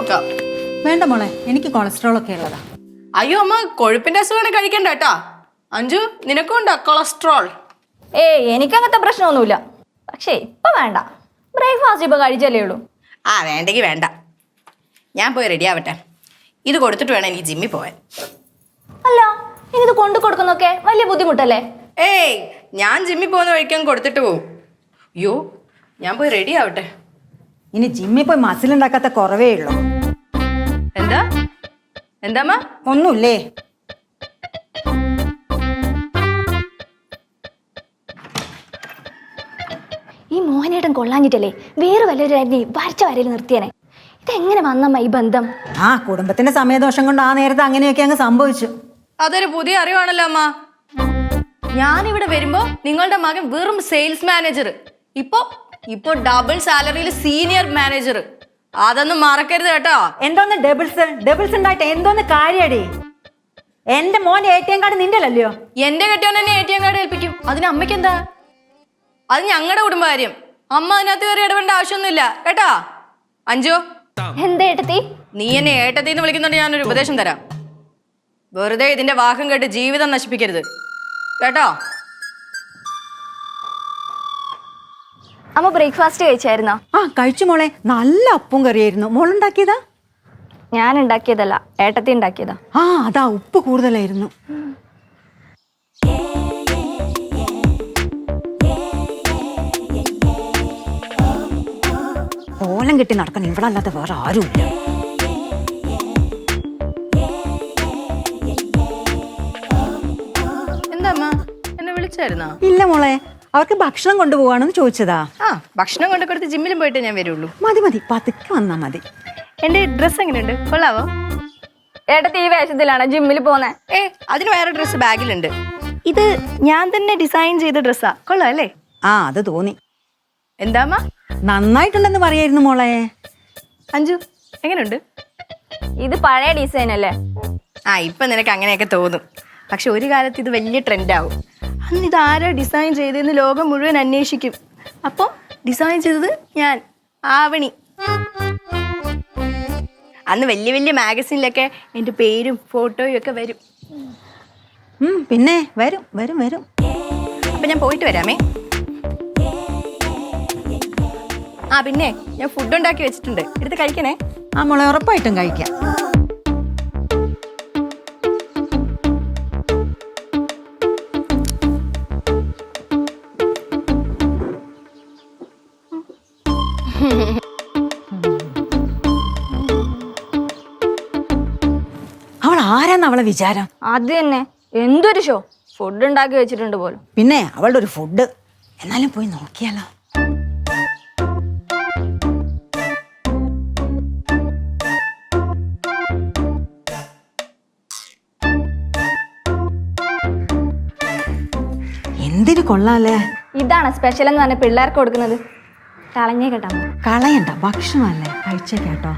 നോക്കാം. വേണ്ട മോളെ, എനിക്ക് കൊളസ്ട്രോൾ ഒക്കെ ഉള്ളതാ. അയ്യോ അമ്മ, കൊഴുപ്പിന്റെ അസുഖമാണ് കഴിക്കണ്ട കേട്ടാ. അഞ്ജു, നിനക്കും ഉണ്ടോ കൊളസ്ട്രോൾ? എനിക്കങ്ങനത്തെ പ്രശ്നമൊന്നുമില്ല. പക്ഷേ ഇപ്പൊ വേണ്ട, ബ്രേക്ക്ഫാസ്റ്റ് ഇപ്പൊ കഴിച്ചല്ലേ ഉള്ളൂ. വേണ്ടെങ്കിൽ വേണ്ട, ഞാൻ പോയി റെഡി ആവട്ടെ. ഇത് കൊടുത്തിട്ട് വേണം എനിക്ക് ജിമ്മിൽ പോവാൻ. അല്ല, ഇനിത് കൊണ്ടു കൊടുക്കുന്നൊക്കെ വലിയ ബുദ്ധിമുട്ടല്ലേ? ഞാൻ ജിമ്മിൽ പോകുന്ന വഴിക്കങ്ങ് കൊടുത്തിട്ട് പോവും. അയ്യോ, ഞാൻ പോയി റെഡി ആവട്ടെ. ഇനി ജിമ്മിൽ പോയി മസിൽ ഉണ്ടാക്കാത്ത കുറവേ ഉള്ളൂ. എന്താ ഒന്നുമില്ലേ? ഈ മോഹനേട്ടൻ കൊള്ളാഞ്ഞിട്ടല്ലേ വേറെ വല്ലവരായിരുന്നു വരച്ച വരയിൽ നിർത്തിയനെ. ഇതെങ്ങനെ വന്നമ്മ ഈ ബന്ധം? കുടുംബത്തിന്റെ സമയദോഷം കൊണ്ട് ആ നേരത്തെ അങ്ങനെയൊക്കെ അങ്ങ് സംഭവിച്ചു. അതൊരു പുതിയ അറിവാണല്ലോ അമ്മ. ഞാനിവിടെ വരുമ്പോ നിങ്ങളുടെ മകൻ വെറും സെയിൽസ് മാനേജർ, ഇപ്പൊ ഡബിൾ സാലറിയിൽ സീനിയർ മാനേജർ. അതൊന്നും മറക്കരുത് കേട്ടോ. എന്തോന്ന് ഡബിൾസ് ഉണ്ടായിട്ട് എന്തോന്ന് കാര്യടി? എന്റെ മോൻ ATM കാർഡ് നിന്റെ അല്ലയോ? എന്റെ കെട്ടിയോൻ എന്നെ ATM കാർഡ് ഏൽപ്പിക്കും. അതിന് അമ്മയ്ക്ക് എന്താ? അത് ഞങ്ങളുടെ കുടുംബകാര്യം. അമ്മ അതിനകത്ത് കയറി ഇടപെടേണ്ട ആവശ്യമൊന്നുമില്ല കേട്ടോ. അഞ്ജു, എന്താ ഏട്ടത്തി? നീ എന്നെ ഏട്ടത്തിന്ന് വിളിക്കുന്നുണ്ട്. ഞാനൊരു ഉപദേശം തരാം. വെറുതെ ഇതിന്റെ വാക്കും കേട്ട് ജീവിതം നശിപ്പിക്കരുത് കേട്ടോ. അമ്മ ബ്രേക്ക്ഫാസ്റ്റ് കഴിച്ചായിരുന്നോ? കഴിച്ചു മോളെ. നല്ല അപ്പവും കറിയായിരുന്നു. മോളുണ്ടാക്കിയതാ? ഞാൻ ഉണ്ടാക്കിയതല്ല, ഏട്ടത്തി ഉണ്ടാക്കിയതാ. അതാ ഉപ്പ് കൂടുതലായിരുന്നു. ഓലം കെട്ടി നടക്കാൻ ഇവിടെ അല്ലാതെ വേറെ ആരുമില്ല. എന്താ അമ്മ, എന്നെ വിളിച്ചായിരുന്നോ? ഇല്ല മോളെ, അവർക്ക് ഭക്ഷണം കൊണ്ടുപോവാണെന്ന് ചോദിച്ചതാ. ഭക്ഷണം കൊണ്ട് കൊടുത്ത് ജിമ്മിലും പോയിട്ട് ഞാൻ വരുള്ളൂ. മതി പതുക്കെ വന്നാ മതി. എന്റെ ഡ്രസ് എങ്ങനെയുണ്ട്? കൊള്ളാവോ? ഏട്ടത്തി ഈ വേഷത്തിലാണ് ജിമ്മിൽ പോന്നെ? അതിന് വേറെ ഡ്രസ് ബാഗിലുണ്ട്. ഇത് ഞാൻ തന്നെ ഡിസൈൻ ചെയ്ത ഡ്രസ്സാ. കൊള്ളാം അല്ലേ? അത് തോന്നി. എന്താ അമ്മ? നന്നായിട്ടുണ്ടെന്ന് പറയായിരുന്നു മോളെ. അഞ്ജു, എങ്ങനെയുണ്ട്? ഇത് പഴയ ഡിസൈൻ അല്ലേ? ഇപ്പൊ നിനക്ക് അങ്ങനെയൊക്കെ തോന്നും. പക്ഷെ ഒരു കാലത്ത് ഇത് വലിയ ട്രെൻഡാവും. അന്ന് ഇത് ആരാ ഡിസൈൻ ചെയ്തതെന്ന് ലോകം മുഴുവൻ അന്വേഷിക്കും. അപ്പോൾ ഡിസൈൻ ചെയ്തത് ഞാൻ, ആവണി. അന്ന് വലിയ വലിയ മാഗസിനിലൊക്കെ എൻ്റെ പേരും ഫോട്ടോയും ഒക്കെ വരും. പിന്നെ വരും വരും വരും. അപ്പം ഞാൻ പോയിട്ട് വരാമേ. പിന്നെ ഞാൻ ഫുഡ് ഉണ്ടാക്കി വെച്ചിട്ടുണ്ട്, എടുത്ത് കഴിക്കണേ. മോളെ, ഉറപ്പായിട്ടും കഴിക്കാം. അവൾ ആരാന്ന് അവളെ വിചാരം? അത് തന്നെ, എന്തൊരു ഷോ! ഫുഡ് ഉണ്ടാക്കി വെച്ചിട്ടുണ്ട് പോലും. പിന്നെ അവളുടെ ഒരു ഫുഡ്. എന്നാലും പോയി നോക്കിയാലോ? എന്തിനു കൊള്ളാല്ലേ? ഇതാണ് സ്പെഷ്യൽ എന്ന് പറഞ്ഞ പിള്ളേർക്ക് കൊടുക്കുന്നത്. കളഞ്ഞേ കേട്ടോ. കളയണ്ട, ഭക്ഷണമല്ലേ, കഴിച്ചേ കേട്ടോ.